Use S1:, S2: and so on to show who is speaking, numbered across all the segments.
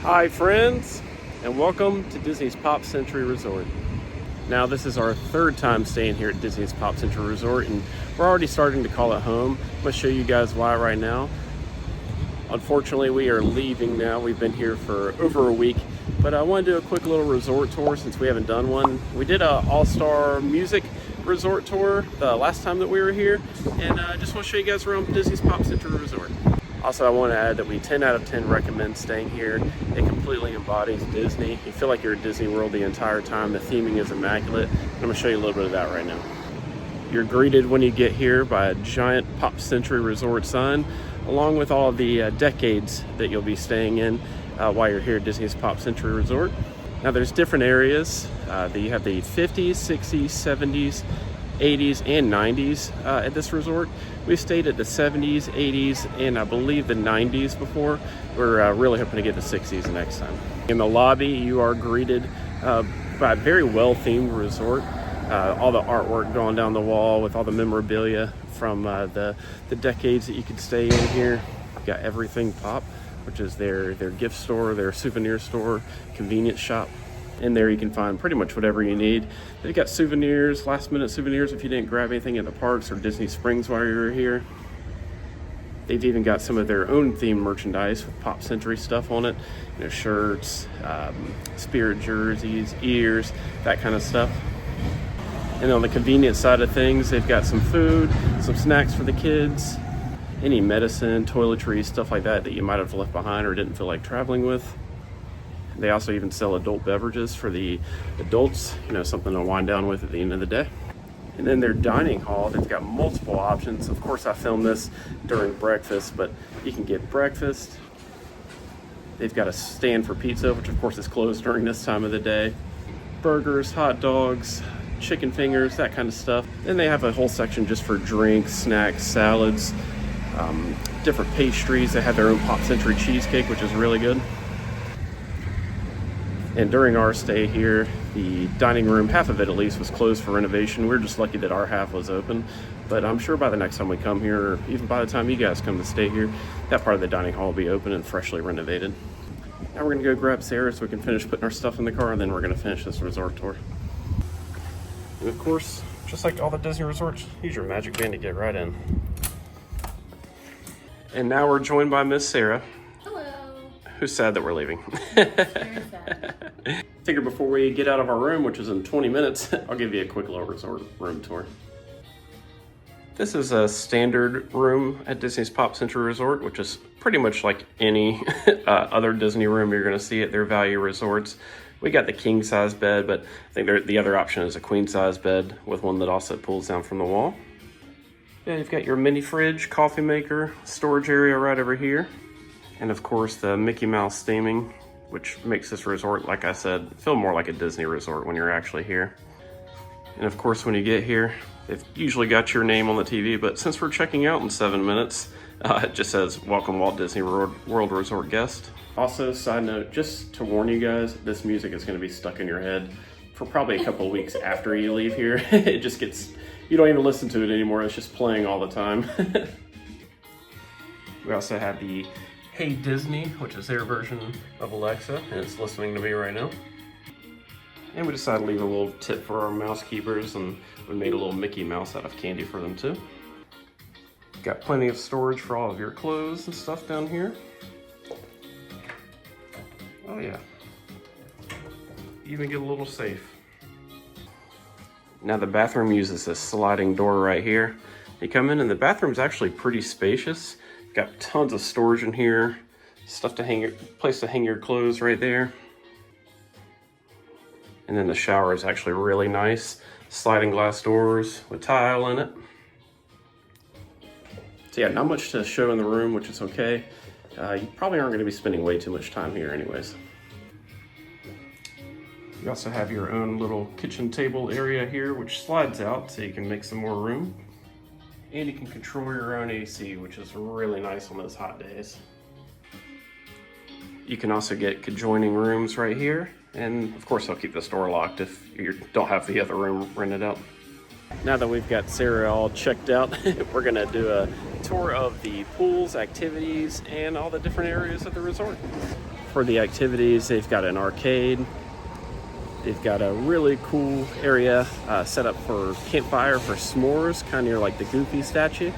S1: Hi friends, and welcome to Disney's Pop Century Resort. Now this is our third time staying here at Disney's Pop Century Resort, and we're already starting to call it home. I'm going to show you guys why right now. Unfortunately, we are leaving now. We've been here for over a week, but I want to do a quick little resort tour since we haven't done one. We did a all-star music resort tour the last time that we were here, and I just want to show you guys around Disney's Pop Century Resort. Also, I want to add that we 10 out of 10 recommend staying here. It completely embodies Disney. You feel like you're at Disney World the entire time. The theming is immaculate. I'm going to show you a little bit of that right now. You're greeted when you get here by a giant Pop Century Resort sign, along with all the decades that you'll be staying in while you're here at Disney's Pop Century Resort. Now there's different areas. You have the 50s, 60s, 70s, 80s, and 90s at this resort. We stayed at the 70s, 80s, and I believe the 90s before. We're really hoping to get the 60s next time. In the lobby, you are greeted by a very well-themed resort. All the artwork going down the wall with all the memorabilia from the decades that you could stay in here. You've got Everything Pop, which is their gift store, their souvenir store, convenience shop. In there you can find pretty much whatever you need. They've got souvenirs, last minute souvenirs if you didn't grab anything at the parks or Disney Springs while you were here. They've even got some of their own themed merchandise with Pop Century stuff on it. You know, shirts, Spirit jerseys, ears, that kind of stuff. And on the convenience side of things, they've got some food, some snacks for the kids, any medicine, toiletries, stuff like that that you might have left behind or didn't feel like traveling with. They also even sell adult beverages for the adults, you know, something to wind down with at the end of the day. And then their dining hall, they've got multiple options. Of course, I filmed this during breakfast, but you can get breakfast. They've got a stand for pizza, which of course is closed during this time of the day. Burgers, hot dogs, chicken fingers, that kind of stuff. Then they have a whole section just for drinks, snacks, salads, different pastries. They have their own Pop Century cheesecake, which is really good. And during our stay here, the dining room, half of it at least, was closed for renovation. We're just lucky that our half was open. But I'm sure by the next time we come here, or even by the time you guys come to stay here, that part of the dining hall will be open and freshly renovated. Now we're gonna go grab Sarah so we can finish putting our stuff in the car, and then we're gonna finish this resort tour. And of course, just like all the Disney resorts, use your magic band to get right in. And now we're joined by Miss Sarah. Who's sad that we're leaving.
S2: Very sad.
S1: Figure before we get out of our room, which is in 20 minutes, I'll give you a quick little resort room tour. This is a standard room at Disney's Pop Century Resort, which is pretty much like any other Disney room you're gonna see at their value resorts. We got the king size bed, but I think the other option is a queen size bed with one that also pulls down from the wall. Yeah, you've got your mini fridge, coffee maker, storage area right over here. And of course the Mickey Mouse theming, which makes this resort, like I said, feel more like a Disney resort when you're actually here. And of course when you get here, they've usually got your name on the TV, but since we're checking out in 7 minutes, it just says, "Welcome Walt Disney World Resort guest." Also, side note, just to warn you guys, this music is gonna be stuck in your head for probably a couple of weeks after you leave here. It just gets, you don't even listen to it anymore, it's just playing all the time. We also have the Hey Disney, which is their version of Alexa, and it's listening to me right now. And we decided to leave a little tip for our mouse keepers, and we made a little Mickey Mouse out of candy for them too. Got plenty of storage for all of your clothes and stuff down here. Oh yeah. Even get a little safe. Now the bathroom uses this sliding door right here. You come in and the bathroom's actually pretty spacious. Got tons of storage in here, stuff to hang place to hang your clothes right there. And then the shower is actually really nice. Sliding glass doors with tile in it. So yeah, not much to show in the room, which is okay. You probably aren't gonna be spending way too much time here anyways. You also have your own little kitchen table area here, which slides out so you can make some more room. And you can control your own AC, which is really nice on those hot days. You can also get adjoining rooms right here. And of course, I'll keep this door locked if you don't have the other room rented out. Now that we've got Sarah all checked out, we're gonna do a tour of the pools, activities, and all the different areas of the resort. for the activities, they've got an arcade. They've got a really cool area set up for campfire for s'mores, kind of near like the Goofy statue.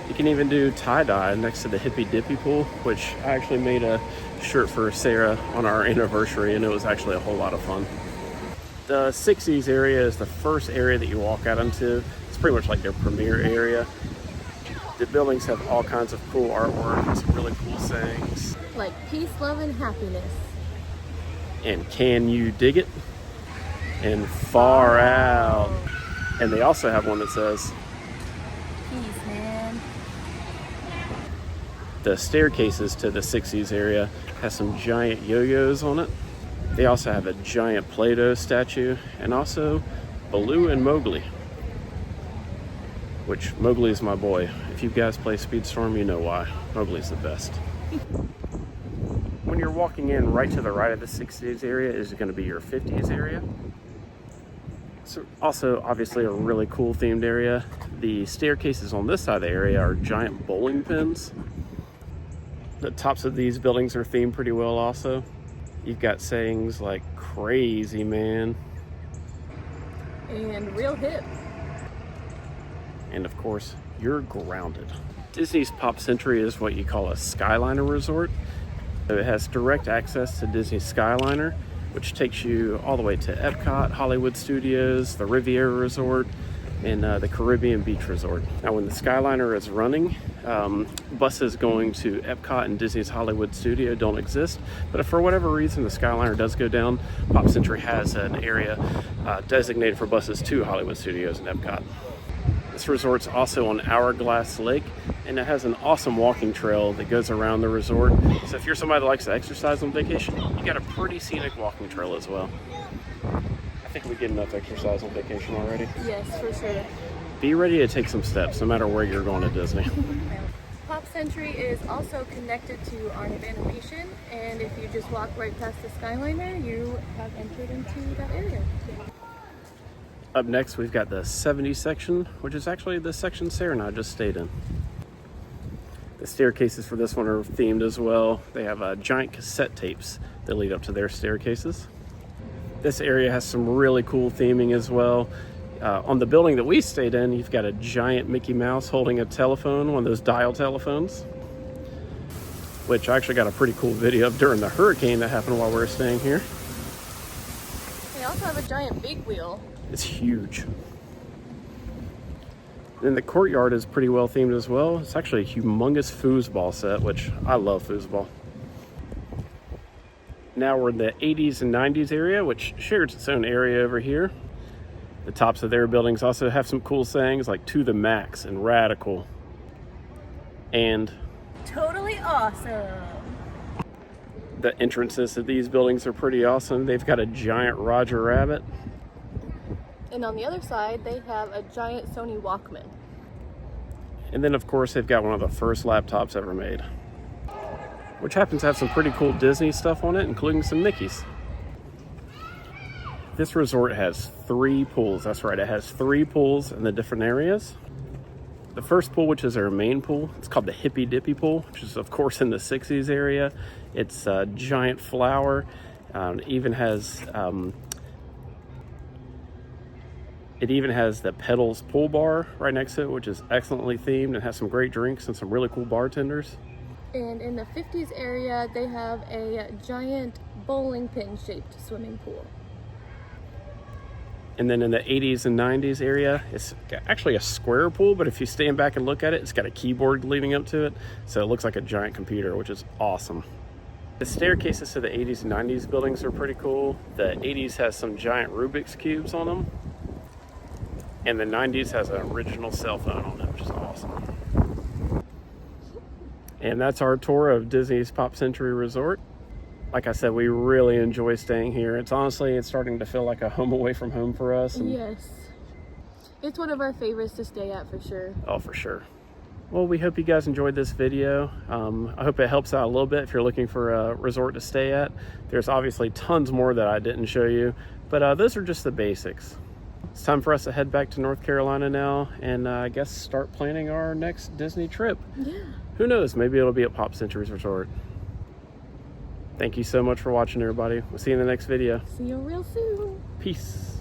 S1: You can even do tie-dye next to the Hippy Dippy pool, which I actually made a shirt for Sarah on our anniversary, and it was actually a whole lot of fun. The 60s area is the first area that you walk out into. It's pretty much like their premier area. The buildings have all kinds of cool artwork and some really cool sayings.
S2: Like peace, love, and happiness.
S1: And can you dig it? And far out. And they also have one that says,
S2: Peace, man.
S1: the staircases to the 60s area has some giant yo-yos on it. They also have a giant Play-Doh statue and also Baloo and Mowgli. Which Mowgli is my boy. If you guys play Speedstorm, you know why. Mowgli's the best. When you're walking in, right to the right of the 60s area is going to be your 50s area. So also, obviously, a really cool themed area. The staircases on this side of the area are giant bowling pins. The tops of these buildings are themed pretty well also. You've got sayings like crazy man.
S2: And real hip.
S1: And of course, you're grounded. Disney's Pop Century is what you call a Skyliner resort. So it has direct access to Disney Skyliner, which takes you all the way to Epcot, Hollywood Studios, the Riviera Resort, and the Caribbean Beach Resort. Now, when the Skyliner is running, buses going to Epcot and Disney's Hollywood Studio don't exist. But if for whatever reason the Skyliner does go down, Pop Century has an area designated for buses to Hollywood Studios and Epcot. This resort's also on Hourglass Lake, and it has an awesome walking trail that goes around the resort. So if you're somebody that likes to exercise on vacation, you got a pretty scenic walking trail as well. I think we get enough exercise on vacation already.
S2: Yes, for sure.
S1: Be ready to take some steps, no matter where you're going to Disney.
S2: Pop Century is also connected to Art of Animation, and if you just walk right past the Skyliner, you have entered into that area.
S1: Up next, we've got the 70s section, which is actually the section Sarah and I just stayed in. The staircases for this one are themed as well. They have giant cassette tapes that lead up to their staircases. This area has some really cool theming as well. On the building that we stayed in, you've got a giant Mickey Mouse holding a telephone, one of those dial telephones, which I actually got a pretty cool video of during the hurricane that happened while we were staying here.
S2: They also have a giant big wheel.
S1: It's huge. Then the courtyard is pretty well themed as well. It's actually a humongous foosball set, which I love foosball. Now we're in the 80s and 90s area, which shares its own area over here. The tops of their buildings also have some cool sayings like to the max and radical and
S2: Totally awesome.
S1: the entrances to these buildings are pretty awesome. They've got a giant Roger Rabbit.
S2: And on the other side, they have a giant Sony Walkman.
S1: And then, of course, they've got one of the first laptops ever made, which happens to have some pretty cool Disney stuff on it, including some Mickeys. This resort has 3 pools. That's right, it has 3 pools in the different areas. The first pool, which is their main pool, it's called the Hippy Dippy pool, which is, of course, in the 60s area. It's a giant flower. It even has the Petals pool bar right next to it, which is excellently themed and has some great drinks and some really cool bartenders.
S2: And in the 50s area, they have a giant bowling pin shaped swimming pool.
S1: And then in the 80s and 90s area, it's actually a square pool, but if you stand back and look at it, it's got a keyboard leading up to it, so it looks like a giant computer, which is awesome. The staircases to the 80s and 90s buildings are pretty cool. The 80s has some giant Rubik's Cubes on them, and the 90s has an original cell phone on it, which is awesome. And that's our tour of Disney's Pop Century Resort. Like I said, we really enjoy staying here. It's starting to feel like a home away from home for us.
S2: Yes. It's one of our favorites to stay at for sure.
S1: Oh, for sure. Well, we hope you guys enjoyed this video. I hope it helps out a little bit if you're looking for a resort to stay at. There's obviously tons more that I didn't show you, but those are just the basics. It's time for us to head back to North Carolina now and I guess start planning our next Disney trip.
S2: Yeah.
S1: Who knows? Maybe it'll be at Pop Century Resort. Thank you so much for watching, everybody. We'll see you in the next video.
S2: See you real soon.
S1: Peace.